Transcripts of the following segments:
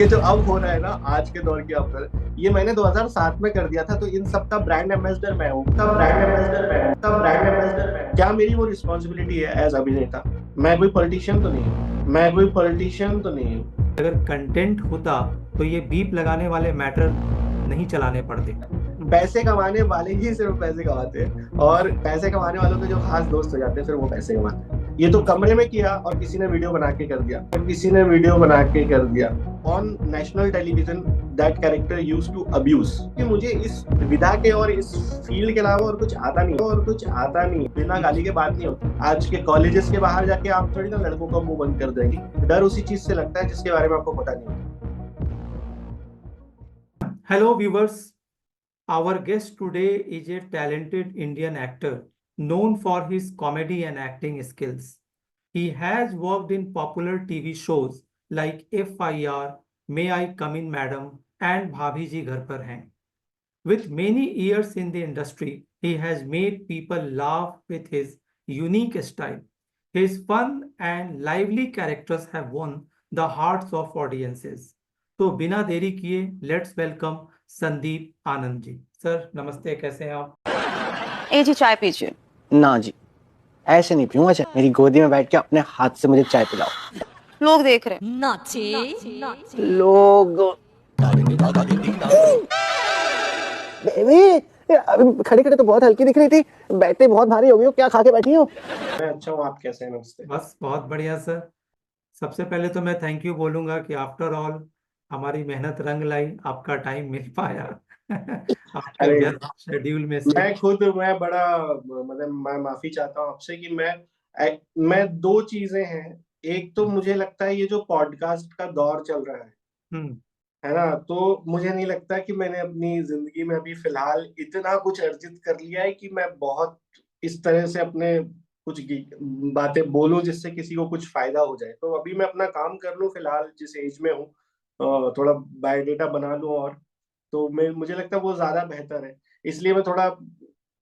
ये जो अब हो रहा है ना आज के दौर के अपर, ये मैंने 2007 में कर दिया था, तो इन सब का ब्रांड एम्बेसडर मैं हूँ। क्या मेरी वो रिस्पॉन्सिबिलिटी है एज अभिनेता? मैं कोई पॉलिटिशियन तो नहीं हूँ, अगर कंटेंट होता तो ये बीप लगाने वाले मैटर नहीं चलाने पड़ते। पैसे कमाने वाले ही सिर्फ पैसे कमाते हैं, और पैसे कमाने वालों के जो खास दोस्त हो जाते हैं फिर वो पैसे कमाते हैं। ये तो कमरे में किया और किसी ने वीडियो बना के कर दिया on national television. That character used to abuse कि मुझे इस विधा के और इस फील्ड के अलावा और कुछ आता नहीं, बिना गाली के बात नहीं होती। आज के कॉलेजेस के बाहर जाके आप थोड़ी ना लड़कों का मुंह बंद कर देंगे। डर उसी चीज से लगता है जिसके बारे में आपको पता नहीं होता। Hello viewers, our guest today is a talented Indian actor known for his comedy and acting skills. He has worked in popular TV shows like FIR, May I Come In Madam, and Bhabhi Ji Ghar Par Hain. With many years in the industry, he has made people laugh with his unique style. His fun and lively characters have won the hearts of audiences. तो बिना देरी किए let's welcome Sandeep Anand ji. Sir नमस्ते, कैसे हैं आप? ए जी, चाय पीजिए। ना जी, ऐसे नहीं पीऊंगा चाय। मेरी गोदी में बैठ के अपने हाथ से मुझे चाय पिलाओ। लोग देख रहे हैं। लोग बेबी, अभी खड़ी खड़ी तो बहुत हल्की दिख रही थी, बैठते बहुत भारी हो गई हो। क्या खा के बैठी हो? मैं अच्छा हूँ, आप कैसे हैं? नमस्ते। बस बहुत बढ़िया सर। सबसे पहले तो मैं थैंक यू बोलूंगा कि आफ्टर ऑल हमारी मेहनत रंग लाई, आपका टाइम मिल पाया आपके अरे व्यस्त शेड्यूल में से। मैं बड़ा मतलब मैं माफी चाहता हूँ आपसे कि मैं दो चीजें हैं। एक तो मुझे लगता है ये जो पॉडकास्ट का दौर चल रहा हम्म। है ना, तो मुझे नहीं लगता कि मैंने अपनी जिंदगी में अभी फिलहाल इतना कुछ अर्जित कर लिया है कि मैं बहुत इस तरह से अपने कुछ बातें बोलूं जिससे किसी को कुछ फायदा हो जाए। तो अभी मैं अपना काम कर लूं फिलहाल जिस एज में हूँ, थोड़ा बायोडेटा बना लूं, और तो मैं मुझे लगता है वो ज्यादा बेहतर है। इसलिए मैं थोड़ा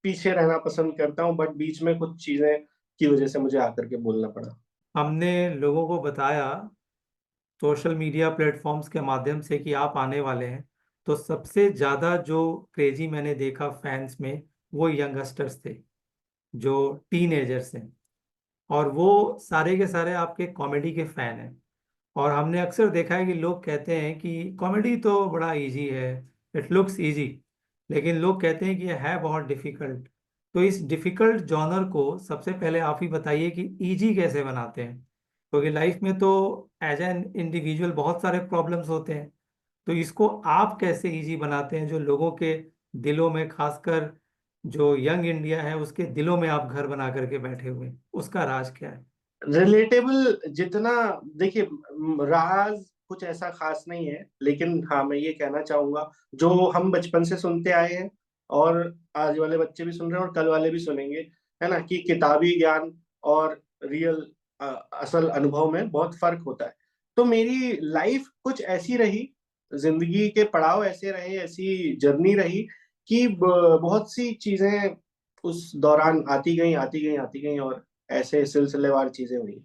पीछे रहना पसंद करता हूँ, बट बीच में कुछ चीजें की वजह से मुझे आकर के बोलना पड़ा। हमने लोगों को बताया सोशल मीडिया प्लेटफॉर्म्स के माध्यम से कि आप आने वाले हैं, तो सबसे ज़्यादा जो क्रेजी मैंने देखा फैंस में वो यंगस्टर्स थे, जो टीनेजर्स हैं, और वो सारे के सारे आपके कॉमेडी के फैन हैं। और हमने अक्सर देखा है कि लोग कहते हैं कि कॉमेडी तो बड़ा इजी है, इट लुक्स इजी, लेकिन लोग कहते हैं कि ये है बहुत डिफिकल्ट। तो इस डिफिकल्ट जॉनर को सबसे पहले आप ही बताइए कि इजी कैसे बनाते हैं, क्योंकि लाइफ में तो एज एन इंडिविजुअल बहुत सारे प्रॉब्लम्स होते हैं। तो इसको आप कैसे इजी बनाते हैं, जो लोगों के दिलों में, खासकर जो यंग इंडिया है उसके दिलों में आप घर बना करके बैठे हुए हैं, उसका राज क्या है? रिलेटेबल जितना, देखिए, राज कुछ ऐसा खास नहीं है, लेकिन हाँ मैं ये कहना चाहूंगा जो हम बचपन से सुनते आए हैं, और आज वाले बच्चे भी सुन रहे हैं और कल वाले भी सुनेंगे, है ना, कि किताबी ज्ञान और रियल असल अनुभव में बहुत फर्क होता है। तो मेरी लाइफ कुछ ऐसी रही, जिंदगी के पड़ाव ऐसे रहे, ऐसी जर्नी रही कि बहुत सी चीजें उस दौरान आती गई और ऐसे सिलसिलेवार चीजें हुई।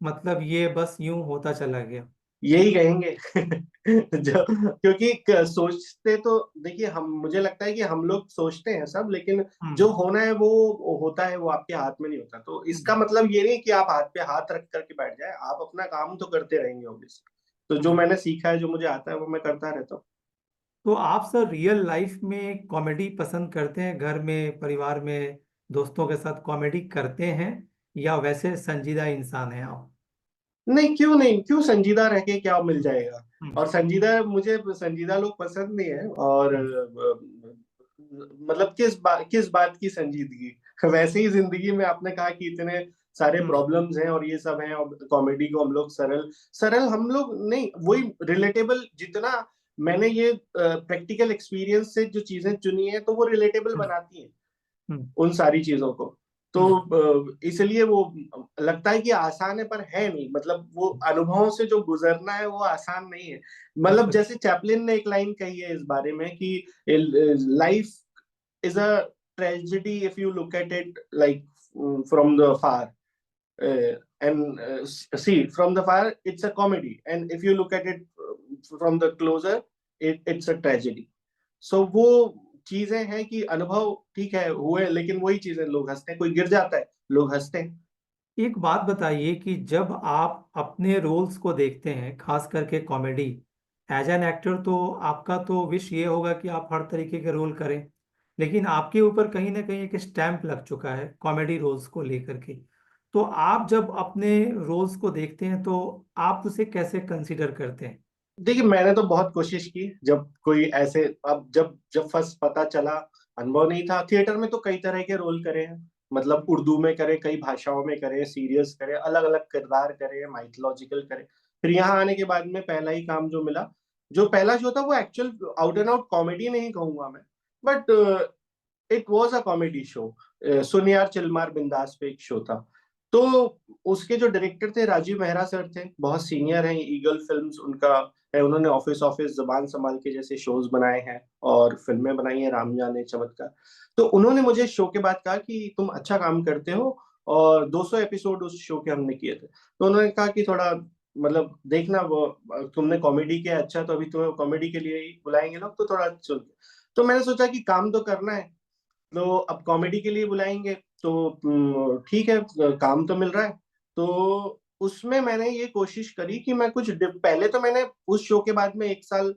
मतलब ये बस यूं होता चला गया। यही कहेंगे जो, क्योंकि सोचते तो, देखिए, हम मुझे लगता है कि हम लोग सोचते हैं सब, लेकिन जो हम्म। होना है वो होता है, वो आपके हाथ में नहीं होता। तो इसका मतलब ये नहीं कि आप हाथ पे हाथ रख करके बैठ जाए, आप अपना काम तो करते रहेंगे ऑब्वियसली। तो जो मैंने सीखा है, जो मुझे आता है, वो मैं करता रहता हूँ। तो आप सर रियल लाइफ में कॉमेडी पसंद करते हैं? घर में, परिवार में, दोस्तों के साथ कॉमेडी करते हैं, या वैसे संजीदा इंसान हैं आप? नहीं, क्यों नहीं, क्यों संजीदा रह के क्या मिल जाएगा? हम्म। और संजीदा, मुझे संजीदा लोग पसंद नहीं है। और मतलब किस बात की संजीदगी? वैसे ही जिंदगी में आपने कहा कि इतने सारे हम्म। प्रॉब्लम्स हैं और ये सब हैं, और कॉमेडी को हम लोग सरल सरल हम लोग नहीं, वही रिलेटेबल जितना मैंने ये प्रैक्टिकल एक्सपीरियंस से जो चीजें चुनी है, तो वो रिलेटेबल हम्म। बनाती हैं हम्म। उन सारी चीजों को। तो हम्म। इसलिए वो लगता है कि आसान है, पर है नहीं। मतलब वो अनुभवों से जो गुजरना है वो आसान नहीं है। मतलब अच्छा। जैसे चैपलिन ने एक लाइन कही है इस बारे में कि life is a tragedy if you look at it like from the far, and see from the far it's a comedy, and if you look at it from the closer it's a tragedy. So वो चीजें हैं कि अनुभव ठीक है हुए, लेकिन वही चीजें, लोग हंसते हैं, कोई गिर जाता है लोग हंसते हैं। एक बात बताइए कि जब आप अपने रोल्स को देखते हैं, खास करके कॉमेडी, एज एन एक्टर, तो आपका तो विश ये होगा कि आप हर तरीके के रोल करें, लेकिन आपके ऊपर कहीं ना कहीं एक स्टैंप लग चुका है कॉमेडी रोल्स को लेकर के। तो आप जब अपने रोल्स को देखते हैं तो आप उसे कैसे कंसीडर करते हैं? देखिए, मैंने तो बहुत कोशिश की, जब कोई ऐसे, अब जब जब फर्स्ट पता चला, अनुभव नहीं था। थिएटर में तो कई तरह के रोल करे हैं, मतलब उर्दू में करे, कई भाषाओं में करे, सीरियस करे, अलग अलग किरदार करे, माइथोलॉजिकल करे। फिर यहाँ आने के बाद में पहला ही काम जो मिला, जो पहला शो था, वो actual out and out comedy नहीं कहूंगा मैं, but it was a comedy show. सुन यार चिलमार बिंदास पे एक शो था। तो उसके जो डायरेक्टर थे राजीव मेहरा सर थे, बहुत सीनियर हैं, ईगल फिल्म्स उनका है, उन्होंने ऑफिस ऑफिस, जबान संभाल के जैसे शोज बनाए हैं और फिल्में बनाई हैं, राम जाने, चमत्कार। तो उन्होंने मुझे शो के बाद कहा कि तुम अच्छा काम करते हो, और 200 एपिसोड उस शो के हमने किए थे। तो उन्होंने कहा कि थोड़ा मतलब देखना, वो तुमने कॉमेडी किया अच्छा, तो अभी तुम्हें कॉमेडी के लिए ही बुलाएंगे लोग, तो थोड़ा सुन। तो मैंने सोचा कि काम तो करना है, तो अब कॉमेडी के लिए बुलाएंगे तो ठीक है, काम तो मिल रहा है। तो उसमें मैंने ये कोशिश करी कि मैं कुछ पहले तो मैंने उस शो के बाद में एक साल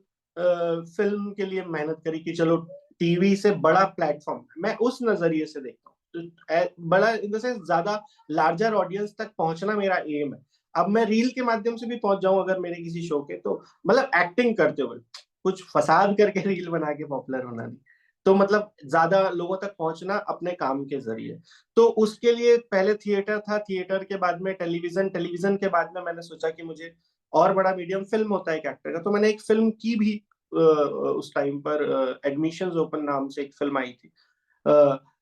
फिल्म के लिए मेहनत करी कि चलो टीवी से बड़ा प्लेटफॉर्म, मैं उस नजरिए से देखता हूँ। तो बड़ा इन द सेंस ज्यादा लार्जर ऑडियंस तक पहुंचना मेरा एम है। अब मैं रील के माध्यम से भी पहुंच जाऊं अगर मेरे किसी शो के, तो मतलब एक्टिंग करते हुए, कुछ फसाद करके रील बना के पॉपुलर होना नहीं, तो मतलब ज्यादा लोगों तक पहुंचना अपने काम के जरिए। तो उसके लिए पहले थिएटर था, थिएटर के बाद में टेलीविजन, टेलीविजन के बाद में मैंने सोचा कि मुझे और बड़ा मीडियम फिल्म होता है एक एक्टर का, तो मैंने एक फिल्म की भी उस टाइम पर, एडमिशंस ओपन नाम से एक फिल्म आई थी,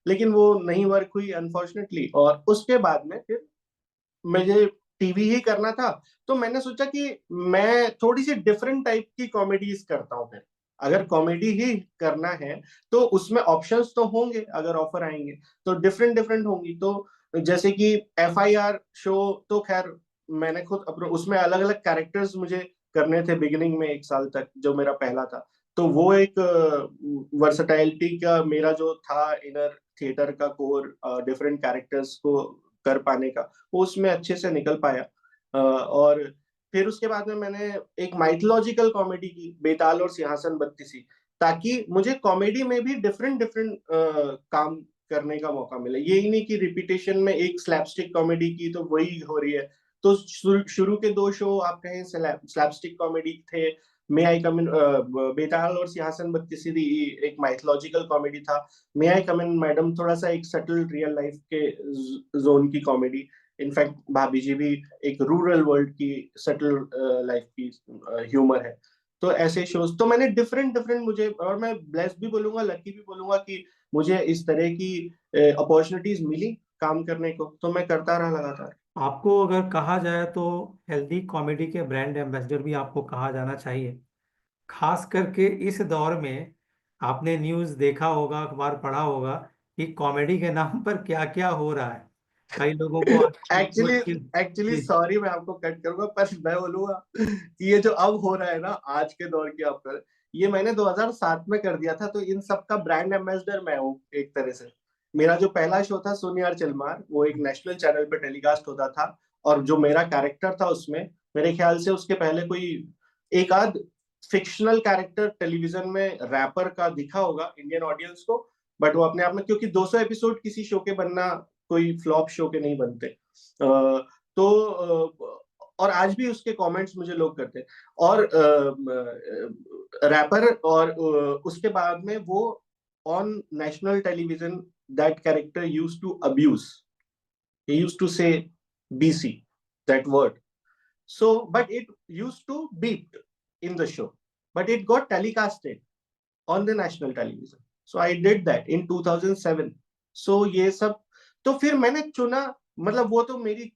लेकिन वो नहीं वर्क हुई अनफॉर्चुनेटली। और उसके बाद में फिर मुझे टीवी ही करना था, तो मैंने सोचा कि मैं थोड़ी सी डिफरेंट टाइप की कॉमेडीज करता हूँ। फिर अगर कॉमेडी ही करना है तो उसमें ऑप्शंस तो होंगे, अगर ऑफर आएंगे तो डिफरेंट डिफरेंट होंगी। तो जैसे कि FIR शो, तो खैर मैंने खुद अपने उसमें अलग अलग कैरेक्टर्स मुझे करने थे बिगिनिंग में, एक साल तक जो मेरा पहला था। तो वो एक वर्सटैलिटी का मेरा जो था इनर थिएटर का कोर, डिफरेंट कैरेक्टर्स को कर पाने का, वो उसमें अच्छे से निकल पाया। और फिर उसके बाद में मैंने एक माइथोलॉजिकल कॉमेडी की, बेताल और सिंहासन बत्तीसी, ताकि मुझे कॉमेडी में भी डिफरेंट डिफरेंट काम करने का मौका मिले। यही नहीं कि रिपीटेशन में एक स्लैपस्टिक कॉमेडी की तो वही हो रही है। तो शुरू के 2 शो आप कहें स्लैपस्टिक कॉमेडी थे, मे आई कम इन, बेताल और सिंहासन बत्तीसी एक माइथोलॉजिकल कॉमेडी था, मे आई कम इन मैडम थोड़ा सा एक सटल रियल लाइफ के जोन की कॉमेडी। इनफैक्ट भाभी जी भी एक रूरल वर्ल्ड की सटल लाइफ की ह्यूमर है। तो ऐसे शोज तो मैंने डिफरेंट डिफरेंट, मुझे, और मैं ब्लेस्ड भी बोलूंगा, लकी भी बोलूंगा कि मुझे इस तरह की अपॉर्चुनिटीज मिली काम करने को, तो मैं करता रहा लगातार। आपको अगर कहा जाए तो हेल्दी कॉमेडी के ब्रांड एम्बेसडर भी आपको कहा जाना चाहिए, खास करके इस दौर में। आपने न्यूज़ देखा होगा, अखबार पढ़ा होगा कि कॉमेडी के नाम पर क्या क्या हो रहा है। कई लोगों को एक्चुअली एक्चुअली जी। सॉरी, मैं आपको कट करूंगा, पर मैं बोलूंगा कि ये जो अब हो रहा है ना आज के दौर की, आप ये मैंने 2007 में कर दिया था, तो इन सब का ब्रांड एम्बेसडर मैं हूँ एक तरह से। मेरा जो पहला शो था सुन यार चिलमार, वो एक नेशनल चैनल पे टेलीकास्ट होता था, और जो मेरा कैरेक्टर था उसमें, मेरे ख्याल से उसके पहले कोई एक आध फिक्शनल कैरेक्टर टेलीविजन में रैपर का दिखा होगा इंडियन ऑडियंस को, बट वो अपने आप में, क्योंकि 200 एपिसोड किसी शो के बनना कोई फ्लॉप शो के नहीं बनते। तो और आज भी उसके कमेंट्स मुझे लोग करते हैं। और रैपर, और उसके बाद में वो on national television, that character used to abuse, he used to say BC, that word. So but it used to beep in the show, but it got telecasted on the national television. So I did that in 2007. So ये सब, तो फिर मैंने चुना, मतलब वो तो मेरी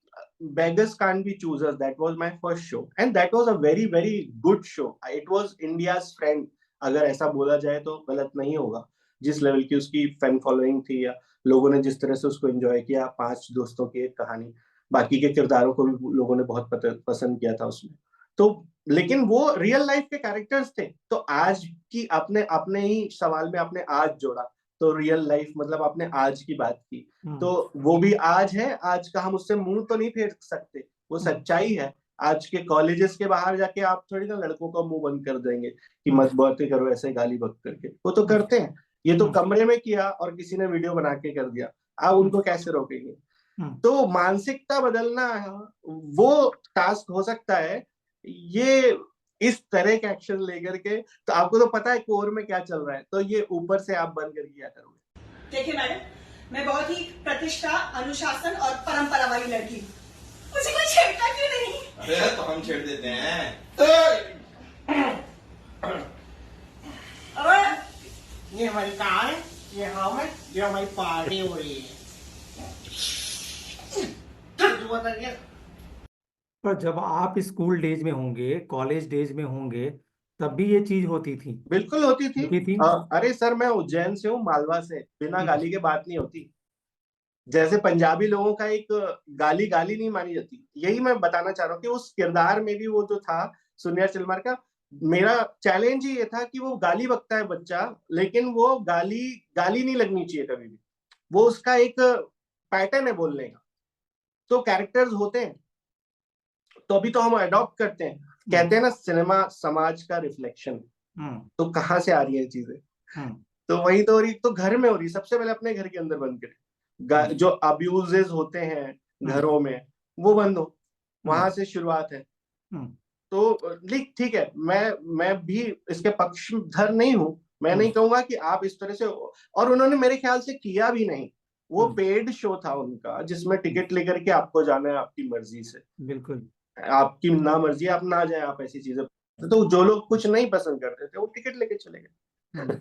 beggars can't be choosers, that was my first show and that was a very very good show. It was India's friend, अगर ऐसा बोला जाए तो गलत नहीं होगा, जिस लेवल की उसकी फैन फॉलोइंग थी, या लोगों ने जिस तरह से उसको एंजॉय किया, 5 दोस्तों की एक कहानी, बाकी के किरदारों को भी लोगों ने बहुत पसंद किया था उसमें। तो लेकिन वो रियल लाइफ के कैरेक्टर्स थे। तो आज की अपने अपने ही सवाल में आपने आज जोड़ा, तो रियल लाइफ मतलब आपने आज की बात की, तो वो भी आज है, आज का हम उससे मुंह तो नहीं फेर सकते, वो सच्चाई है। आज के कॉलेजेस के बाहर जाके आप थोड़ी ना लड़कों का मुंह बंद कर देंगे कि मत बातें करो ऐसे गाली बक करके, वो तो करते हैं। ये तो कमरे में किया और किसी ने वीडियो बना के कर दिया, आप उनको कैसे रोकेंगे? तो मानसिकता बदलना वो टास्क हो सकता है, ये इस तरह के एक्शन लेकर के। तो आपको तो पता है कोर में क्या चल रहा है, तो ये ऊपर से आप बंद करके क्या करोगे? देखिए मैडम, मैं बहुत ही प्रतिष्ठा, अनुशासन और परंपरा वाली लड़की हूँ, मुझे कोई छेड़ता क्यों नहीं? अरे तो हम छेड़ देते हैं। और ये हमारी कार है, ये हम है, ये हमारी पार्टी हो रही है। जुआ करके पर जब आप स्कूल डेज में होंगे, कॉलेज डेज में होंगे, तब भी ये चीज होती थी? बिल्कुल होती थी। होती थी। अरे सर, मैं उज्जैन से हूँ, मालवा से, बिना गाली के बात नहीं होती। जैसे पंजाबी लोगों का एक गाली गाली नहीं मानी जाती, यही मैं बताना चाह रहा हूँ कि उस किरदार में भी वो जो था सुनिया चिलमार का, मेरा चैलेंज ही ये था कि वो गाली बकता है बच्चा, लेकिन वो गाली गाली नहीं लगनी चाहिए कभी भी, वो उसका एक पैटर्न है बोलने का। तो कैरेक्टर्स होते हैं, तो अभी तो हम अडॉप्ट करते हैं, कहते हैं ना सिनेमा समाज का रिफ्लेक्शन। तो कहाँ से आ रही है चीजें? तो वही तो हो रही, तो घर में हो रही। सबसे पहले अपने घर के अंदर बंद करें, जो अब्यूजेस होते हैं घरों में वो बंद हो, वहां से शुरुआत है। तो ठीक है, मैं भी इसके पक्षधर नहीं हूं, मैं नहीं कहूंगा कि आप इस तरह से, और उन्होंने मेरे ख्याल से किया भी नहीं, वो पेड शो था उनका जिसमें टिकट लेकर के आपको जाना है आपकी मर्जी से। बिल्कुल। आपकी ना मर्जी, आप ना जाए, आप ऐसी चीजें। तो जो लोग कुछ नहीं पसंद करते थे वो टिकट लेके चले गए।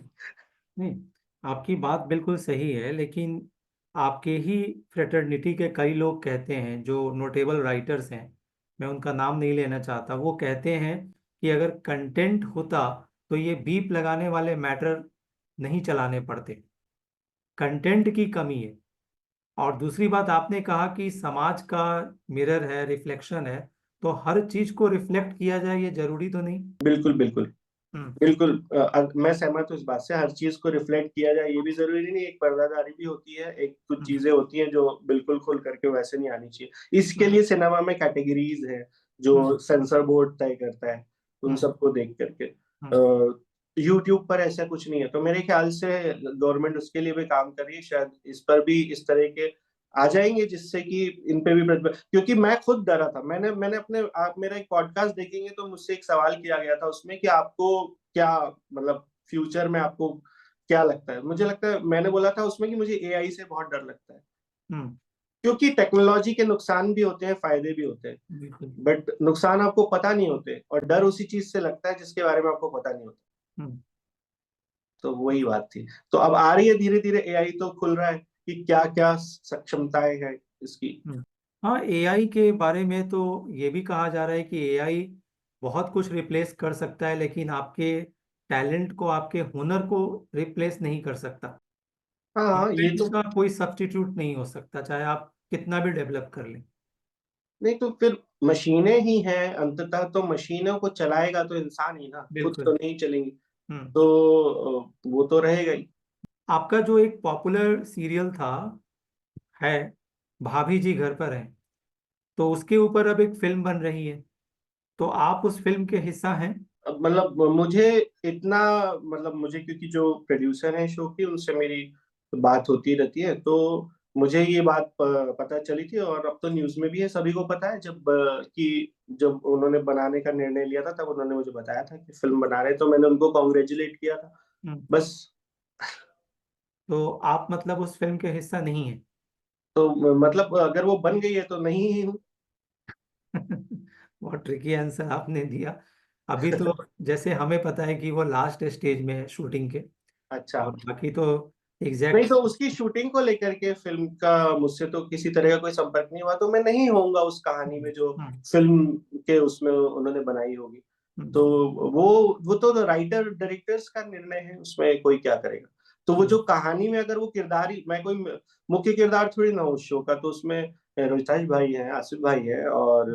नहीं, आपकी बात बिल्कुल सही है, लेकिन आपके ही फ्रेटर्निटी के कई लोग कहते हैं, जो नोटेबल राइटर्स हैं, मैं उनका नाम नहीं लेना चाहता, वो कहते हैं कि अगर कंटेंट होता तो ये बीप लगाने वाले मैटर नहीं चलाने पड़ते, कंटेंट की कमी है। और दूसरी बात, आपने कहा कि समाज का मिरर है, रिफ्लेक्शन है, तो हर चीज को रिफ्लेक्ट किया जाए ये जरूरी तो नहीं? बिल्कुल बिल्कुल बिल्कुल, मैं सहमत हूँ इस बात से। हर चीज को रिफ्लेक्ट किया जाए ये भी जरूरी नहीं, एक पर्दादारी भी होती है, एक कुछ चीजें होती हैं जो बिल्कुल खुल करके वैसे नहीं आनी चाहिए। इसके लिए सिनेमा में कैटेगरीज है जो सेंसर बोर्ड तय करता है, उन सबको देख करके। यूट्यूब पर ऐसा कुछ नहीं है, तो मेरे ख्याल से गवर्नमेंट उसके लिए भी काम कर रही है, शायद इस पर भी इस तरह के आ जाएंगे जिससे कि इन पे भी क्योंकि मैं खुद डरा था। मैंने अपने आप मेरा एक पॉडकास्ट देखेंगे तो मुझसे एक सवाल किया गया था उसमें कि आपको क्या मतलब फ्यूचर में आपको क्या लगता है? मुझे लगता है, मैंने बोला था उसमें कि मुझे एआई से बहुत डर लगता है, क्योंकि टेक्नोलॉजी के नुकसान भी होते हैं, फायदे भी होते हैं, बट नुकसान आपको पता नहीं होते, और डर उसी चीज से लगता है जिसके बारे में आपको पता नहीं होता। तो वही बात थी। तो अब आ रही है धीरे धीरे, एआई तो खुल रहा है कि क्या क्या सक्षमताएं है इसकी। हाँ, एआई के बारे में तो ये भी कहा जा रहा है कि एआई बहुत कुछ रिप्लेस कर सकता है, लेकिन आपके टैलेंट को, आपके हुनर को रिप्लेस नहीं कर सकता। हाँ, ये तो इसका कोई सब्स्टिट्यूट नहीं हो सकता, चाहे आप कितना भी डेवलप कर लें। नहीं, तो फिर मशीनें ही हैं अंततः, तो मशीनों को चलाएगा तो इंसान ही ना, खुद तो नहीं चलेंगी, तो वो तो रहेगा ही। आपका जो एक पॉपुलर सीरियल था है भाभी जी घर पर हैं, तो उसके ऊपर अब एक फिल्म बन रही है, तो आप उस फिल्म के हिस्सा हैं? मतलब मुझे इतना, मतलब मुझे क्योंकि जो प्रोड्यूसर हैं शो की उनसे मेरी बात होती रहती है, तो मुझे ये बात पता चली थी, और अब तो न्यूज में भी है, सभी को पता है। जब उन्होंने बनाने का निर्णय लिया था तब उन्होंने मुझे बताया था कि फिल्म बना रहे हैं, तो मैंने उनको कॉन्ग्रेचुलेट किया था बस। तो आप मतलब उस फिल्म के हिस्सा नहीं है? तो मतलब अगर वो बन गई है तो नहीं ही हूँ। बहुत ट्रिकी आंसर आपने दिया। अभी तो जैसे हमें पता है कि वो लास्ट स्टेज में है शूटिंग के, अच्छा, और बाकी तो नहीं, एग्जैक्ट। तो उसकी शूटिंग को लेकर के फिल्म का मुझसे तो किसी तरह का कोई संपर्क नहीं हुआ, तो मैं नहीं होऊंगा उस कहानी में जो फिल्म के उसमें उन्होंने बनाई होगी। तो वो तो राइटर डायरेक्टर्स का निर्णय है, उसमें कोई क्या करेगा। तो वो जो कहानी में अगर वो किरदार ही, मैं कोई मुख्य किरदार थोड़ी ना हूँ उस शो का, तो उसमें रोहिताश भाई हैं, आसिफ भाई हैं और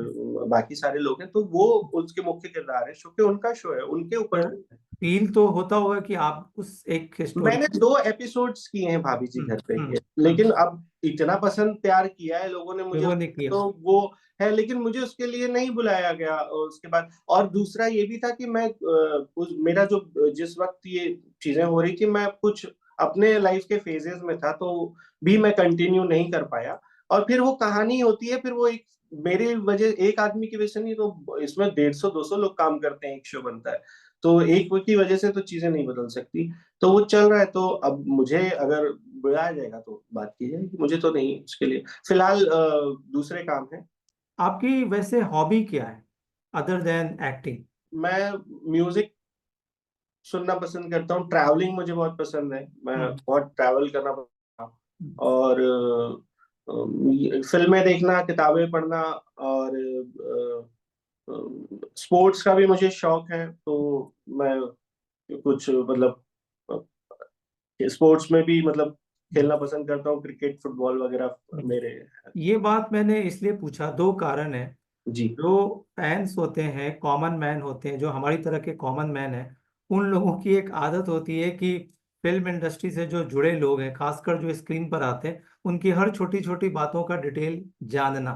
बाकी सारे लोग हैं, तो वो उसके मुख्य किरदार है, क्योंकि उनका शो है, उनके ऊपर पर फील तो होता होगा कि आप उस एक मैंने हिस्टोरिकल 2 एपिसोड्स किए हैं भाभी जी घर पे के, लेकिन अब इतना पसंद प्यार किया है लोगों ने मुझे, लोगों ने किया। तो वो है, लेकिन मुझे उसके लिए नहीं बुलाया गया उसके बाद। और दूसरा ये भी था कि मैं मेरा जो जिस वक्त ये चीजें हो रही थी, मैं कुछ अपने लाइफ के फेजेस में था, तो भी मैं कंटिन्यू नहीं कर पाया। और फिर वो कहानी होती है, फिर वो एक मेरी वजह, एक आदमी की वजह से नहीं, तो इसमें 150-200 लोग काम करते हैं, एक शो बनता है, तो एक की वजह से तो चीजें नहीं बदल सकती। तो वो चल रहा है, तो अब मुझे अगर बुलाया जाएगा तो बात की जाएगी, मुझे तो नहीं उसके लिए फिलहाल दूसरे काम है। आपकी वैसे हॉबी क्या है अदर देन एक्टिंग? मैं म्यूजिक सुनना पसंद करता हूँ, ट्रैवलिंग मुझे बहुत पसंद है, मैं बहुत ट्रैवल करना पसंद करता हूँ, और फिल्में देखना, किताबें पढ़ना, और स्पोर्ट्स का भी मुझे शौक है, तो मैं कुछ मतलब स्पोर्ट्स में भी मतलब खेलना पसंद करता हूँ, क्रिकेट फुटबॉल वगैरह मेरे। ये बात मैंने इसलिए पूछा, दो कारण है। जी। जो फैंस होते हैं, कॉमन मैन होते हैं, जो हमारी तरह के कॉमन मैन हैं, उन लोगों की एक आदत होती है कि फिल्म इंडस्ट्री से जो जुड़े लोग हैं, खासकर जो स्क्रीन पर आते हैं, उनकी हर छोटी छोटी बातों का डिटेल जानना,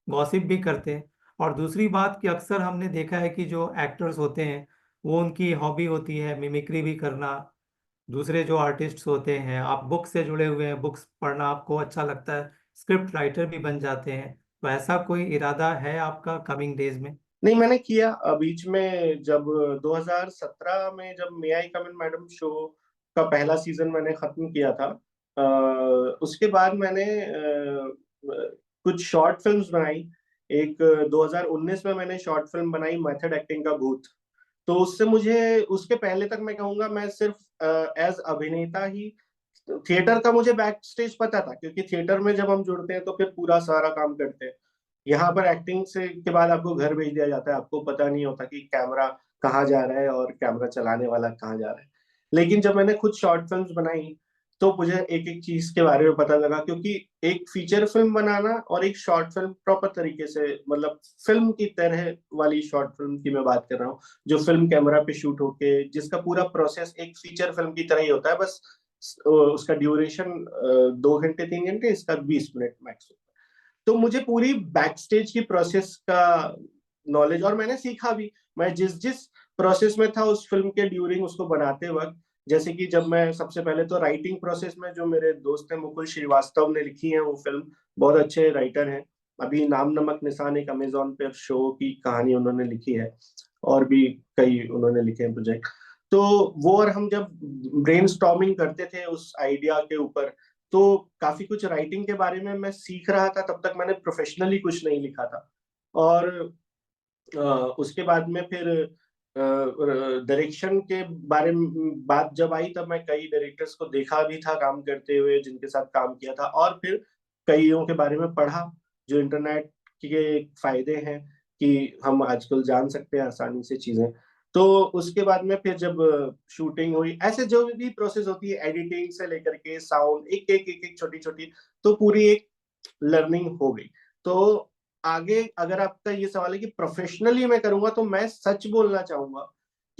गॉसिप भी करते हैं। और दूसरी बात कि अक्सर हमने देखा है कि जो एक्टर्स होते हैं, वो उनकी हॉबी होती है मिमिक्री भी करना। दूसरे जो आर्टिस्ट्स होते हैं, आप बुक से जुड़े हुए हैं, बुक्स पढ़ना आपको अच्छा लगता है, स्क्रिप्ट राइटर भी बन जाते हैं। तो ऐसा कोई इरादा है आपका कमिंग डेज में? नहीं, मैंने किया बीच में, जब 2017 में जब मे आई कम इन मैडम शो का पहला सीजन मैंने खत्म किया था, उसके बाद मैंने कुछ शॉर्ट फिल्म्स बनाई। एक 2019 में मैंने शॉर्ट फिल्म बनाई, मेथड एक्टिंग का भूत। तो उससे मुझे, उसके पहले तक मैं कहूंगा मैं सिर्फ एज अभिनेता ही, थिएटर का मुझे बैक स्टेज पता था, क्योंकि थिएटर में जब हम जुड़ते हैं तो फिर पूरा सारा काम करते हैं। यहाँ पर एक्टिंग से के बाद आपको घर भेज दिया जाता है, आपको पता नहीं होता कि कैमरा कहाँ जा रहा है और कैमरा चलाने वाला कहाँ जा रहा है। लेकिन जब मैंने खुद शॉर्ट फिल्म्स बनाई, तो मुझे एक एक चीज के बारे में पता लगा, क्योंकि एक फीचर फिल्म बनाना और एक शॉर्ट फिल्म प्रॉपर तरीके से, मतलब फिल्म की तरह वाली शॉर्ट फिल्म की मैं बात कर रहा हूँ, जो फिल्म कैमरा पे शूट होके, जिसका पूरा प्रोसेस एक फीचर फिल्म की तरह ही होता है, बस उसका ड्यूरेशन 2 घंटे 3 घंटे, इसका 20 मिनट मैक्स। तो मुझे पूरी बैक स्टेज की प्रोसेस का नॉलेज, और मैंने सीखा भी। मैं जिस जिस प्रोसेस में था उस फिल्म के ड्यूरिंग, उसको बनाते वक्त, जैसे कि जब मैं सबसे पहले तो राइटिंग प्रोसेस में, जो मेरे दोस्त हैं मुकुल श्रीवास्तव ने लिखी है वो फिल्म, बहुत अच्छे राइटर हैं। अभी नाम नमक निशान एक अमेजोन पे शो की कहानी उन्होंने लिखी है, और भी कई उन्होंने लिखे हैं प्रोजेक्ट। तो वो, और हम जब ब्रेनस्टॉर्मिंग करते थे उस आइडिया के ऊपर, तो काफी कुछ राइटिंग के बारे में मैं सीख रहा था, तब तक मैंने प्रोफेशनली कुछ नहीं लिखा था। और उसके बाद में फिर डायरेक्शन के बारे में बात जब आई, तब मैं कई डायरेक्टर्स को देखा भी था काम करते हुए, जिनके साथ काम किया था, और फिर कईयों के बारे में पढ़ा, जो इंटरनेट के फायदे हैं कि हम आजकल जान सकते हैं आसानी से चीजें। तो उसके बाद में फिर जब शूटिंग हुई, ऐसे जो भी प्रोसेस होती है, एडिटिंग से लेकर के साउंड, एक एक छोटी छोटी, तो पूरी एक लर्निंग हो गई। तो आगे अगर आपका ये सवाल है कि प्रोफेशनली मैं करूंगा, तो मैं सच बोलना चाहूंगा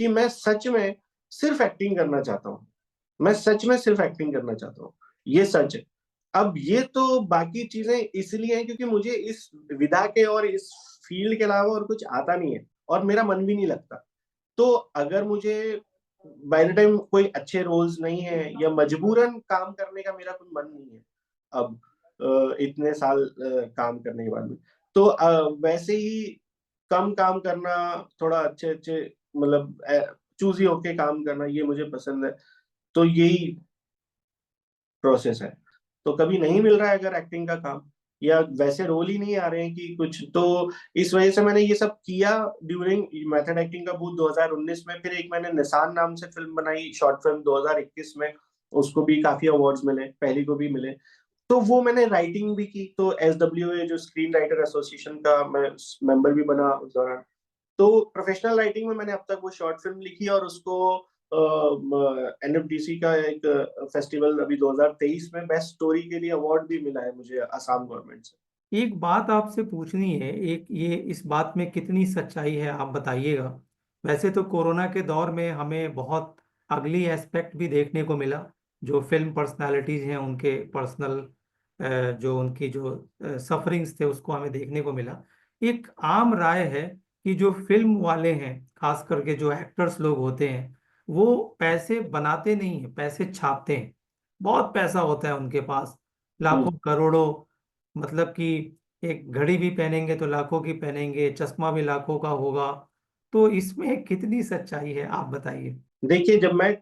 कि मैं सच में सिर्फ एक्टिंग करना चाहता हूँ। मैं सच में सिर्फ एक्टिंग करना चाहता हूँ, ये सच है। अब ये तो बाकी चीजें इसलिए हैं क्योंकि मुझे इस विधा के और इस फील्ड के अलावा और कुछ आता नहीं है, और मेरा मन भी नहीं लगता। तो अगर मुझे बाय द टाइम कोई अच्छे रोल्स नहीं है, या मजबूरन काम करने का मेरा कोई मन नहीं है अब, इतने साल काम करने के बाद में, तो वैसे ही कम काम करना, थोड़ा अच्छे अच्छे, मतलब चूजी होके काम करना, ये मुझे पसंद है। तो यही प्रोसेस है। तो कभी नहीं मिल रहा है अगर एक्टिंग का काम, या वैसे रोल ही नहीं आ रहे हैं कि कुछ, तो इस वजह से मैंने ये सब किया ड्यूरिंग मेथड एक्टिंग का भूत 2019 में। फिर एक मैंने निशान नाम से फिल्म बनाई, शॉर्ट फिल्म 2021 में, उसको भी काफी अवार्ड्स मिले, पहली को भी मिले। तो वो मैंने राइटिंग भी की, तो SWA जो स्क्रीन राइटर एसोसिएशन का मैं मेंबर भी बना उस दौरान। तो प्रोफेशनल राइटिंग में मैंने अब तक वो शॉर्ट फिल्म लिखी, और उसको NFDC का एक फेस्टिवल अभी 2023 में बेस्ट स्टोरी के लिए अवार्ड भी मिला है मुझे, असम गवर्नमेंट से। एक बात आपसे पूछनी है, एक ये इस बात में कितनी सच्चाई है आप बताइएगा। वैसे तो कोरोना के दौर में हमें बहुत अगली एस्पेक्ट भी देखने को मिला, जो फिल्म पर्सनालिटीज हैं उनके पर्सनल जो उनकी जो सफरिंग्स थे उसको हमें देखने को मिला। एक आम राय है कि जो फिल्म वाले हैं, खास करके जो एक्टर्स लोग होते हैं, वो पैसे बनाते नहीं हैं, पैसे छापते हैं। बहुत पैसा होता है उनके पास, हम्म। लाखों करोड़ों। मतलब कि एक घड़ी भी पहनेंगे तो लाखों की पहनेंगे, चश्मा भी लाखों का होगा। तो इसमें कितनी सच्चाई है आप बताइए। देखिए, जब मैं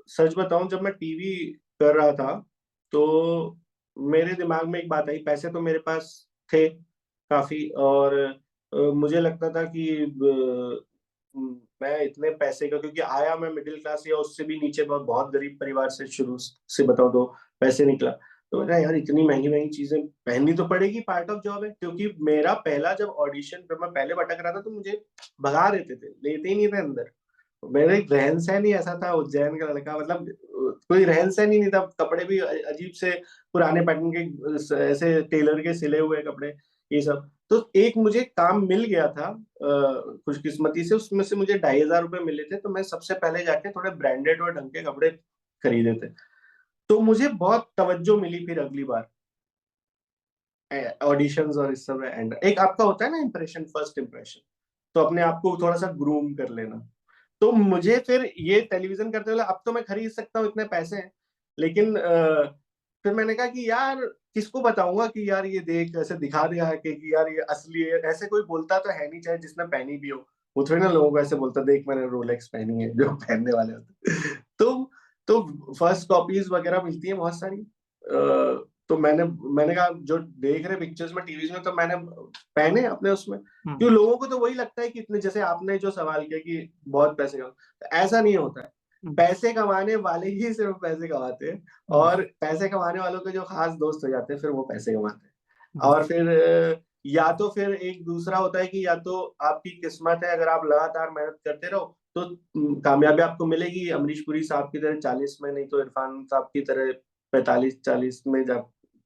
सच बताऊं, जब मैं टीवी कर रहा था तो मेरे दिमाग में एक बात आई। पैसे तो मेरे पास थे काफी, और मुझे लगता था कि मैं इतने पैसे का, क्योंकि आया मैं मिडिल क्लास या उससे भी नीचे बहुत बहुत गरीब परिवार से शुरू से बताऊं तो पैसे निकला। तो मैं कहा यार, इतनी महंगी महंगी चीजें पहननी तो पड़ेगी, पार्ट ऑफ जॉब है। क्योंकि मेरा पहला जब ऑडिशन, जब मैं पहले भटक रहा था तो मुझे भगा देते थे, लेते ही नहीं थे अंदर। मेरे रहन सहन ही ऐसा था, उज्जैन का लड़का, मतलब कोई रहन सहन ही नहीं था। कपड़े भी अजीब से पुराने पैटर्न के, ऐसे टेलर के सिले हुए कपड़े, ये सब। तो एक मुझे काम मिल गया था खुशकिस्मती से, उसमें से मुझे 2,500 रुपये मिले थे। तो मैं सबसे पहले जाके थोड़े ब्रांडेड और ढंग के कपड़े खरीदे थे। तो मुझे बहुत तवज्जो मिली फिर अगली बार ऑडिशंस और इस सब में। एंड एक आपका होता है ना इम्प्रेशन, फर्स्ट इम्प्रेशन, तो अपने आप को थोड़ा सा ग्रूम कर लेना। तो मुझे फिर ये टेलीविजन करते हुए, अब तो मैं खरीद सकता हूँ, इतने पैसे हैं, लेकिन फिर मैंने कहा कि यार किसको बताऊंगा कि यार ये देख, ऐसे दिखा दिया है कि यार ये असली है। ऐसे कोई बोलता तो है नहीं, चाहे जिसने पहनी भी हो। वो थोड़ी ना लोगों को ऐसे बोलता, देख मैंने रोलेक्स पहनी है, जो पहनने वाले होते। तो फर्स्ट कॉपीज वगैरह मिलती है बहुत सारी। तो मैंने कहा जो देख रहे पिक्चर्स में, टीवी में, तो मैंने पहने अपने उसमें। क्यों, लोगों को तो वही लगता है कि इतने, जैसे आपने जो सवाल किया कि बहुत पैसे कमा, तो ऐसा नहीं होता है। पैसे कमाने वाले ही सिर्फ पैसे कमाते हैं, और पैसे कमाने वालों के जो खास दोस्त हो जाते हैं फिर वो पैसे कमाते हैं। और फिर या तो फिर एक दूसरा होता है कि या तो आपकी किस्मत है, अगर आप लगातार मेहनत करते रहो तो कामयाबी आपको मिलेगी, अमरीश पुरी साहब की तरह 40 में, नहीं तो इरफान साहब की तरह 45-40 में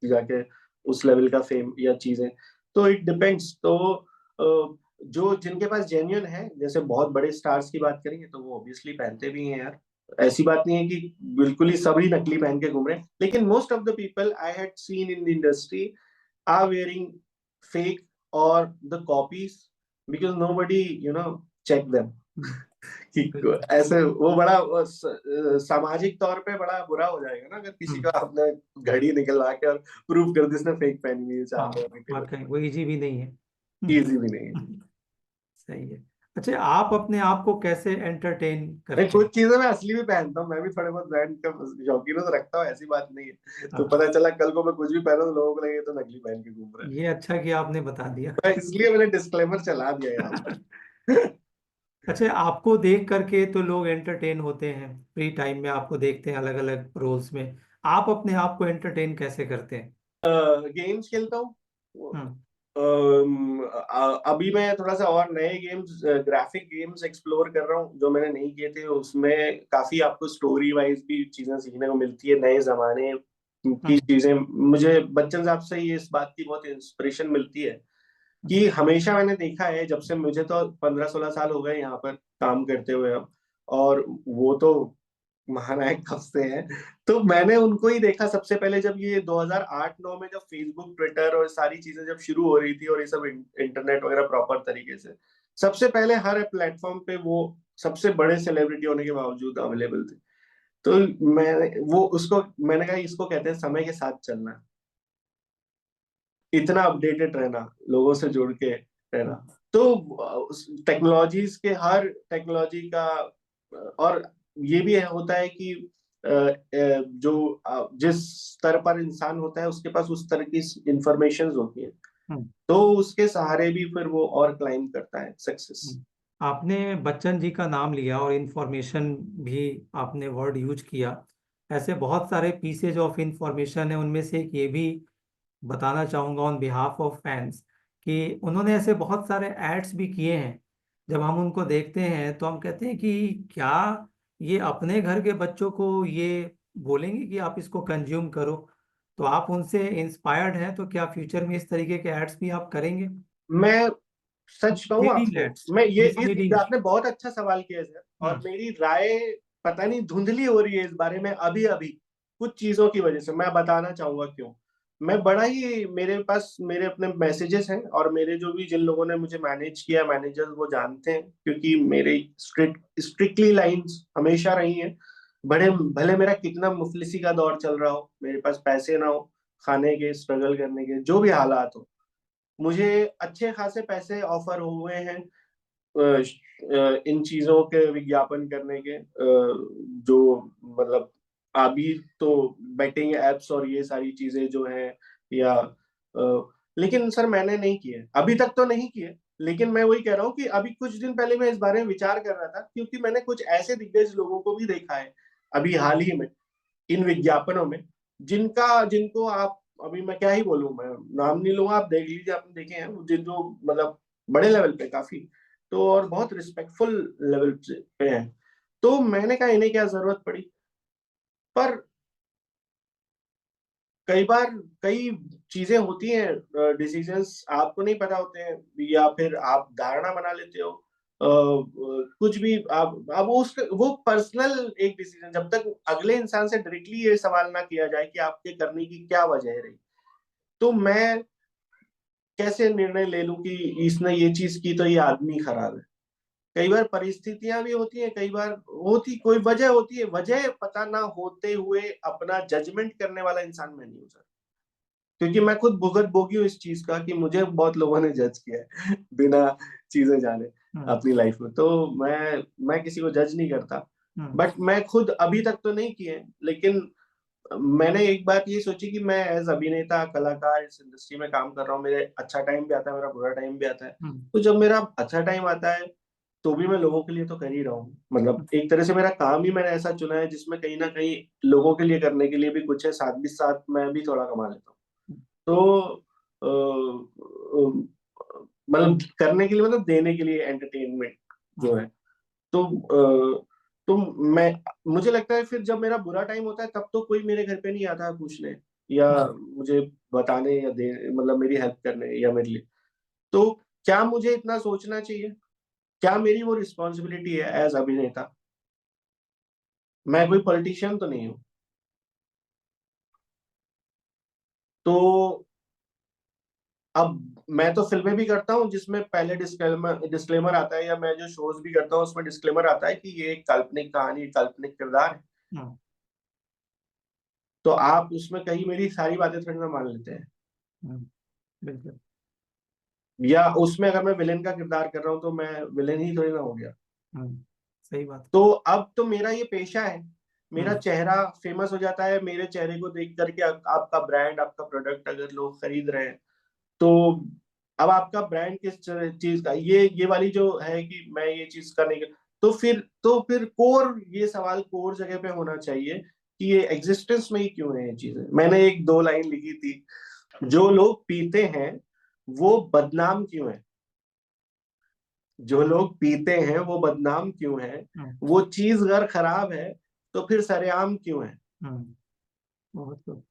जाके उस लेवल का फेम या चीजें। तो इट डिपेंड्स। तो जो जिनके पास जेन्युइन है, जैसे बहुत बड़े स्टार्स की बात करेंगे, तो वो ऑब्वियसली पहनते भी हैं यार। ऐसी बात नहीं है कि बिल्कुल ही सभी नकली पहन के घूम रहे हैं, लेकिन most of the people I had seen in the industry are wearing fake और the copies, because nobody check them. कि ऐसे वो बड़ा सामाजिक तौर पे बड़ा बुरा हो जाएगा ना, अगर किसी का आपने घड़ी निकलवा के और प्रूव कर दी इसने फेक पहनी हुई है वाकई वो इजी भी नहीं है। इजी भी नहीं है। सही है। अच्छा, आप अपने आप को कैसे एंटरटेन नहीं, करते हैं? कुछ चीजें मैं असली भी पहनता हूँ, मैं भी थोड़े बहुत ब्रांड का शौकीन तो रखता हूँ, ऐसी बात नहीं है। तो पता चला कल को मैं कुछ भी पहना तो लोगों को लगे तो नकली पहन के घूम रहा ये अच्छा कि आपने बता दिया। है। इसलिए मैंने डिस्क्लेमर चला दिया यहाँ पर। अच्छा, आपको देख करके तो लोग एंटरटेन होते हैं, फ्री टाइम में आपको देखते हैं अलग अलग रोल्स में। आप अपने आप को एंटरटेन कैसे करते हैं? गेम्स खेलता हूँ। हम्म। अभी मैं थोड़ा सा और नए गेम्स, ग्राफिक गेम्स एक्सप्लोर कर रहा हूँ जो मैंने नहीं किए थे। उसमें काफी आपको स्टोरी वाइज भी चीजें सीखने को मिलती है, नए जमाने की चीजें। मुझे बच्चन साहब से ये इस बात की बहुत इंस्पिरेशन मिलती है कि हमेशा मैंने देखा है, जब से मुझे तो 15-16 साल हो गए यहाँ पर काम करते हुए अब, और वो तो महानायक कब से हैं। तो मैंने उनको ही देखा सबसे पहले, जब ये 2008-9 में जब फेसबुक, ट्विटर और सारी चीजें जब शुरू हो रही थी, और ये सब इंटरनेट वगैरह प्रॉपर तरीके से, सबसे पहले हर प्लेटफॉर्म पे वो सबसे बड़े सेलिब्रिटी होने के बावजूद अवेलेबल थे। तो मैंने कहा इसको कहते हैं समय के साथ चलना, इतना अपडेटेड रहना, लोगों से जुड़ के रहना। तो टेक्नोलॉजीज के, हर टेक्नोलॉजी का, और ये भी होता है कि जो जिस स्तर पर इंसान होता है उसके पास उस तरह की इंफॉर्मेशन होती है, तो उसके सहारे भी फिर वो और क्लाइम करता है सक्सेस। आपने बच्चन जी का नाम लिया और इंफॉर्मेशन भी आपने वर्ड यूज किया। ऐसे बहुत सारे पीसेज ऑफ इंफॉर्मेशन है, उनमें से एक ये भी बताना चाहूँगा ऑन बिहाफ ऑफ फैंस कि उन्होंने ऐसे बहुत सारे एड्स भी किए हैं। जब हम उनको देखते हैं तो हम कहते हैं कि क्या ये अपने घर के बच्चों को ये बोलेंगे कि आप इसको कंज्यूम करो। तो आप उनसे इंस्पायर्ड हैं, तो क्या फ्यूचर में इस तरीके के एड्स भी आप करेंगे? मैं सच कहूँ Misleading आपको, ads, मैं ये misleading। आपने बहुत अच्छा सवाल किया सर, और मेरी राय पता नहीं धुंधली हो रही है इस बारे में अभी अभी कुछ चीजों की वजह से। मैं बताना चाहूंगा क्यों। मैं बड़ा ही, मेरे पास मेरे अपने मैसेजेस हैं, और मेरे जो भी जिन लोगों ने मुझे मैनेज किया, मैनेजर्स, वो जानते हैं, क्योंकि मेरे स्ट्रिक्टली लाइंस हमेशा रही हैं। बड़े भले मेरा कितना मुफलिसी का दौर चल रहा हो, मेरे पास पैसे ना हो खाने के, स्ट्रगल करने के, जो भी हालात हो, मुझे अच्छे खासे पैसे ऑफर हुए हैं इन चीजों के विज्ञापन करने के, जो मतलब अभी तो बेटिंग एप्स और ये सारी चीजें जो हैं, या लेकिन सर मैंने नहीं किए अभी तक, तो नहीं किए। लेकिन मैं वही कह रहा हूँ कि अभी कुछ दिन पहले मैं इस बारे में विचार कर रहा था, क्योंकि मैंने कुछ ऐसे दिग्गज लोगों को भी देखा है अभी हाल ही में इन विज्ञापनों में, जिनको आप, अभी मैं क्या ही बोलूं, मैं नाम नहीं लूंगा, आप देख लीजिए, आपने देखे हैं जो मतलब बड़े लेवल पे काफी, तो और बहुत रिस्पेक्टफुल लेवल पे हैं। तो मैंने कहा इन्हें क्या जरूरत पड़ी। पर कई बार कई चीजें होती हैं, डिसीजंस आपको नहीं पता होते हैं, या फिर आप धारणा बना लेते हो, कुछ भी आप वो पर्सनल एक डिसीजन, जब तक अगले इंसान से डायरेक्टली ये सवाल ना किया जाए कि आपके करने की क्या वजह रही, तो मैं कैसे निर्णय ले लूं कि इसने ये चीज की तो ये आदमी खराब है। कई बार परिस्थितियां भी होती हैं, कई बार होती कोई वजह होती है, वजह पता ना होते हुए अपना जजमेंट करने वाला इंसान मैं नहीं हूं सर, क्योंकि मैं खुद भुगत भोगी हूँ इस चीज का कि मुझे बहुत लोगों ने जज किया है बिना चीजें जाने अपनी लाइफ में। तो मैं किसी को जज नहीं करता, बट मैं खुद अभी तक तो नहीं किए, लेकिन मैंने एक बात ये सोची कि मैं एज अभिनेता, कलाकार इस इंडस्ट्री में काम कर रहा हूँ, मेरे अच्छा टाइम भी आता है, मेरा बुरा टाइम भी आता है। तो जब मेरा अच्छा टाइम आता है तो भी मैं लोगों के लिए तो कर ही रहा हूँ, मतलब एक तरह से मेरा काम ही मैंने ऐसा चुना है जिसमें कहीं ना कहीं लोगों के लिए करने के लिए भी कुछ है, साथ भी साथ मैं भी थोड़ा कमा लेता हूँ। तो मतलब करने के लिए, मतलब देने के लिए, एंटरटेनमेंट जो है। तो तो मैं मुझे लगता है फिर जब मेरा बुरा टाइम होता है तब तो कोई मेरे घर पे नहीं आता है पूछने, या मुझे बताने, या दे मतलब मेरी हेल्प करने, या मेरे लिए। तो क्या मुझे इतना सोचना चाहिए? क्या मेरी वो रिस्पॉन्सिबिलिटी है एज अभिनेता? मैं कोई पॉलिटिशियन तो नहीं हूँ। तो अब मैं तो फिल्में भी करता हूँ जिसमें पहले डिस्क्लेमर आता है, या मैं जो शोज भी करता हूँ उसमें डिस्क्लेमर आता है कि ये एक काल्पनिक कहानी, काल्पनिक किरदार है। तो आप उसमें कहीं मेरी सारी बातें थोड़ी ना मान लेते हैं, बिल्कुल। या उसमें अगर मैं विलेन का किरदार कर रहा हूँ तो मैं विलेन ही थोड़ी ना हो गया। सही बात। तो अब तो मेरा ये पेशा है, मेरा चेहरा फेमस हो जाता है, मेरे चेहरे को देख करके आपका ब्रांड, आपका प्रोडक्ट अगर लोग खरीद रहे हैं, तो अब आपका ब्रांड किस चीज का, ये वाली जो है कि मैं ये चीज करने के, तो फिर कोर, ये सवाल कोर जगह पे होना चाहिए कि ये एग्जिस्टेंस में ही क्यों है ये चीजें। मैंने एक दो लाइन लिखी थी, जो लोग पीते हैं वो बदनाम क्यों है, जो लोग पीते हैं वो बदनाम क्यों है, वो चीज अगर खराब है तो फिर सरेआम क्यों है। बहुत खूब।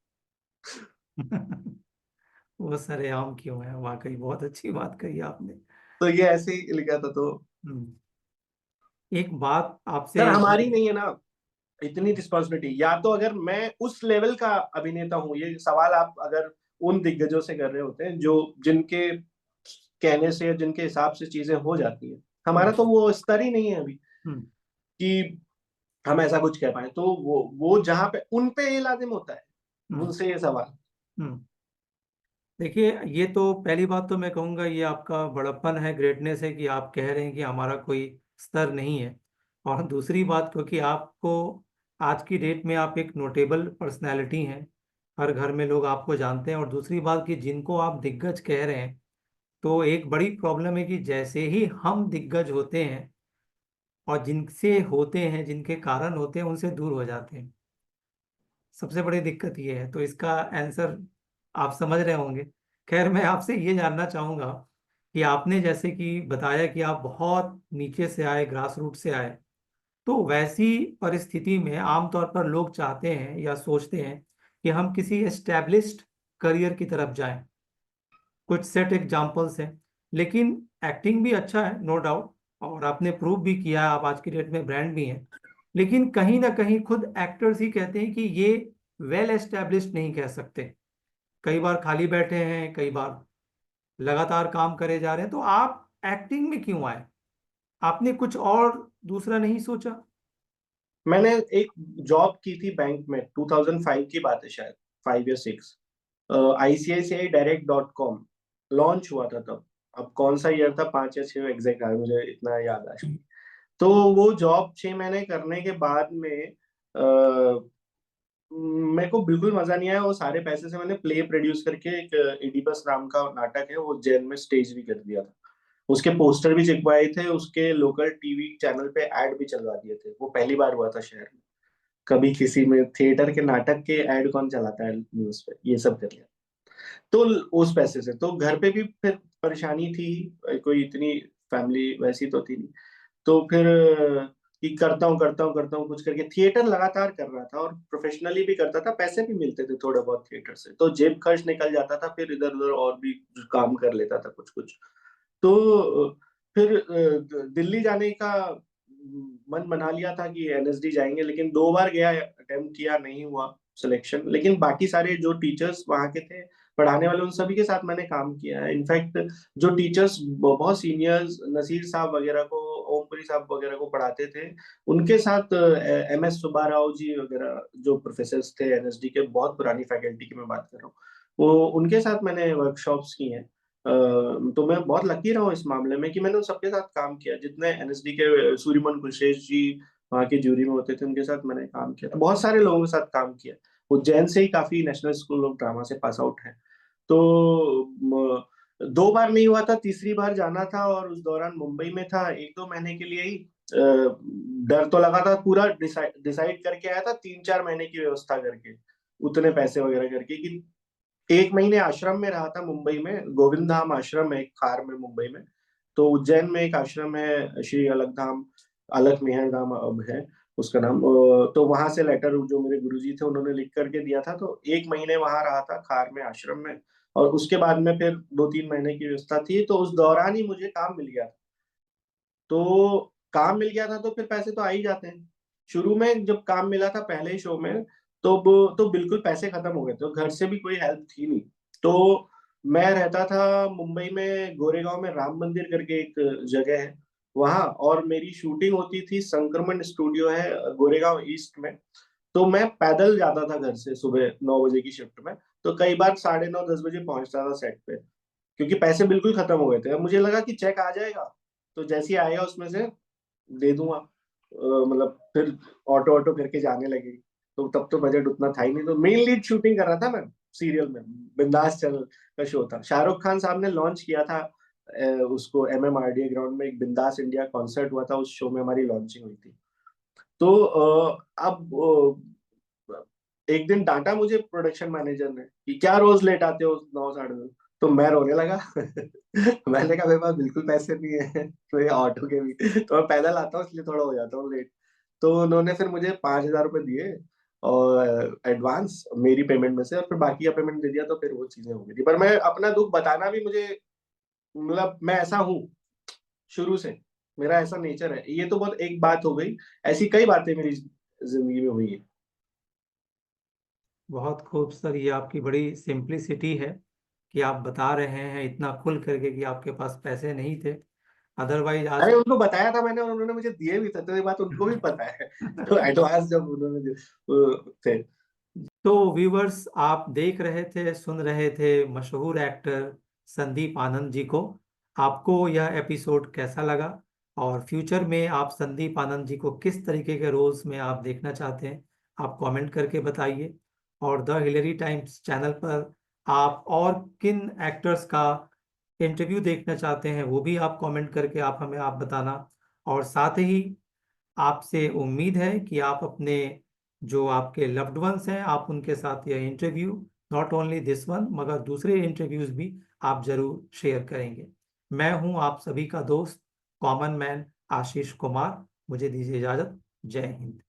वो सरेआम क्यों है, वाकई बहुत अच्छी बात कही आपने। तो ये ऐसे ही लिखा था। तो एक बात आपसे, सर हमारी नहीं है ना इतनी रिस्पॉन्सिबिलिटी, या तो अगर मैं उस लेवल का अभिनेता हूँ, ये सवाल आप अगर उन दिग्गजों से कर रहे होते हैं जो जिनके कहने से या जिनके हिसाब से चीजें हो जाती है, हमारा तो वो स्तर ही नहीं है अभी कि हम ऐसा कुछ कह पाए। तो वो जहां पे उन पे ये लाजिम होता है, उनसे ये सवाल। देखिए, ये तो पहली बात तो मैं कहूँगा ये आपका बड़प्पन है, ग्रेटनेस है कि आप कह रहे हैं कि हमारा कोई स्तर नहीं है। और दूसरी बात, क्योंकि आपको आज की डेट में आप एक नोटेबल पर्सनैलिटी हैं, हर घर में लोग आपको जानते हैं। और दूसरी बात कि जिनको आप दिग्गज कह रहे हैं, तो एक बड़ी प्रॉब्लम है कि जैसे ही हम दिग्गज होते हैं और जिनसे होते हैं, जिनके कारण होते हैं, उनसे दूर हो जाते हैं। सबसे बड़ी दिक्कत ये है। तो इसका आंसर आप समझ रहे होंगे। खैर, मैं आपसे ये जानना चाहूँगा कि आपने जैसे कि बताया कि आप बहुत नीचे से आए, ग्रास रूट से आए, तो वैसी परिस्थिति में आमतौर पर लोग चाहते हैं या सोचते हैं कि हम किसी एस्टैब्लिश्ड करियर की तरफ जाएं। कुछ सेट एग्जाम्पल्स हैं, लेकिन एक्टिंग भी अच्छा है, नो डाउट, और आपने प्रूव भी किया, आप आज की डेट में ब्रांड भी हैं। लेकिन कहीं ना कहीं खुद एक्टर्स ही कहते हैं कि ये वेल एस्टैब्लिश्ड नहीं कह सकते। कई बार खाली बैठे हैं, कई बार लगातार काम करे जा रहे हैं। तो आप एक्टिंग में क्यों आए? आपने कुछ और दूसरा नहीं सोचा? मैंने एक जॉब की थी बैंक में, 2005 की बात है शायद, 5 या 6। ICICIdirect.com लॉन्च हुआ था तब। अब कौन सा ईयर था, 5 या 6 एग्जैक्ट आ मुझे इतना याद है। तो वो जॉब 6 महीने करने के बाद में मेरे को बिल्कुल मजा नहीं आया। वो सारे पैसे से मैंने प्ले प्रोड्यूस करके एक इडिपस नाम का नाटक है, वो उज्जैन में स्टेज भी कर दिया था। उसके पोस्टर भी चिपवाए थे, उसके लोकल टीवी चैनल पे ऐड भी चलवा दिए थे। वो पहली बार हुआ था शहर में। कभी किसी में थिएटर के नाटक के ऐड कौन चलाता है न्यूज पे, ये सब कर लिया। तो उस पैसे से तो घर पे भी फिर परेशानी थी, कोई इतनी फैमिली वैसी तो थी नहीं। तो फिर कि करता हूँ कुछ करके थिएटर लगातार कर रहा था और प्रोफेशनली भी करता था, पैसे भी मिलते थे थोड़े बहुत थिएटर से, तो जेब खर्च निकल जाता था। फिर इधर उधर और भी काम कर लेता था कुछ कुछ। तो फिर दिल्ली जाने का मन बना लिया था कि NSD जाएंगे, लेकिन 2 बार गया, अटेम्प्ट किया, नहीं हुआ सिलेक्शन। लेकिन बाकी सारे जो टीचर्स वहाँ के थे पढ़ाने वाले, उन सभी के साथ मैंने काम किया है। इनफैक्ट जो टीचर्स बहुत सीनियर्स, नसीर साहब वगैरह को, ओमपुरी साहब वगैरह को पढ़ाते थे, उनके साथ MS सुब्बाराव जी वगैरह जो प्रोफेसर थे NSD के, बहुत पुरानी फैकल्टी की मैं बात कर रहा हूँ, वो उनके साथ मैंने वर्कशॉप्स की हैं। तो मैं बहुत लकी रहा हूँ इस मामले में कि मैंने उन सबके साथ काम किया। जितने NSD के सूर्यमन कुलशेष जी वहाँ के जूरी में होते थे, उनके साथ मैंने काम किया। बहुत सारे लोगों के साथ काम किया। उज्जैन से ही काफी नेशनल स्कूल ऑफ ड्रामा से पास आउट है। तो 2 बार नहीं हुआ था, तीसरी बार जाना था, और उस दौरान मुंबई में था 1-2 महीने के लिए ही। डर तो लगा था, पूरा डिसाइड करके आया था 3-4 महीने की व्यवस्था करके, उतने पैसे वगैरह करके, कि 1 महीने आश्रम में रहा था मुंबई में। गोविंद धाम आश्रम है एक खार में मुंबई में। तो उज्जैन में एक आश्रम है, श्री अलग धाम, अलग मेहर धाम अब है उसका नाम। तो वहां से लेटर जो मेरे गुरुजी थे उन्होंने लिख करके दिया था। तो 1 महीने वहां रहा था खार में आश्रम में, और उसके बाद में फिर 2-3 महीने की व्यवस्था थी। तो उस दौरान ही मुझे काम मिल गया था। तो काम मिल गया था तो फिर पैसे तो आ ही जाते हैं। शुरू में जब काम मिला था पहले ही शो में, तो बिल्कुल पैसे खत्म हो गए थे, तो घर से भी कोई हेल्प थी नहीं। तो मैं रहता था मुंबई में गोरेगांव में, राम मंदिर करके एक जगह है वहां, और मेरी शूटिंग होती थी, संक्रमण स्टूडियो है गोरेगांव ईस्ट में। तो मैं पैदल जाता था घर से सुबह 9 बजे की शिफ्ट में। तो कई बार 9:30-10 बजे पहुंचता था सेट पे, क्योंकि पैसे बिल्कुल खत्म हो गए थे। अब मुझे लगा कि चेक आ जाएगा, तो जैसे ही आएगा उसमें से दे दूंगा। मतलब फिर ऑटो ऑटो करके जाने लगे। तो तब तो बजट उतना था ही नहीं। तो मेन लीड शूटिंग कर रहा था मैं सीरियल में, बिंदास चल का शो था। शाहरुख खान साहब ने लॉन्च किया था उसको MMRDA ग्राउंड में, एक बिंदास इंडिया कॉन्सर्ट हुआ था, उस शो में हमारी लॉन्चिंग हुई थी। तो अब एक दिन डांटा मुझे प्रोडक्शन मैनेजर ने कि क्या रोज लेट आते हो 9-9:30। तो मैं रोने लगा। मैंने कहा मेरे पास बिल्कुल पैसे नहीं है, तो ये ऑटो के भी, तो मैं पैदल आता हूँ इसलिए थोड़ा हो जाता हूँ लेट। तो उन्होंने फिर मुझे 5,000 रुपये दिए और एडवांस मेरी पेमेंट में से, और फिर बाकी का पेमेंट दे दिया। तो फिर वो चीजें हो गई थी। पर मैं अपना दुख बताना भी, मुझे मतलब मैं ऐसा हूँ शुरू से, मेरा ऐसा नेचर है। ये तो बहुत एक बात हो गई, ऐसी कई बातें मेरी जिंदगी में हुई है। बहुत खूब सर, ये आपकी बड़ी सिंप्लिसिटी है कि आप बता रहे हैं इतना खुल करके कि आपके पास पैसे नहीं थे। अदरवाइज आज अरे उनको बताया था मैंने, और उन्होंने मुझे दिए भी थे, तो ये बात उनको भी पता है। तो एडवांस जब उन्होंने थे। तो व्यूवर्स, आप देख रहे थे, सुन रहे थे मशहूर एक्टर संदीप आनंद जी को। आपको यह एपिसोड कैसा लगा, और फ्यूचर में आप संदीप आनंद जी को किस तरीके के रोल्स में आप देखना चाहते हैं, आप कमेंट करके बताइए। और द हिलेरी टाइम्स चैनल पर आप और किन एक्टर्स का इंटरव्यू देखना चाहते हैं वो भी आप कमेंट करके आप हमें बताना। और साथ ही आपसे उम्मीद है कि आप अपने जो आपके लव्ड वंस हैं, आप उनके साथ यह interview, not only this one मगर दूसरे इंटरव्यूज भी आप जरूर शेयर करेंगे। मैं हूं आप सभी का दोस्त कॉमन मैन आशीष कुमार। मुझे दीजिए इजाजत। जय हिंद।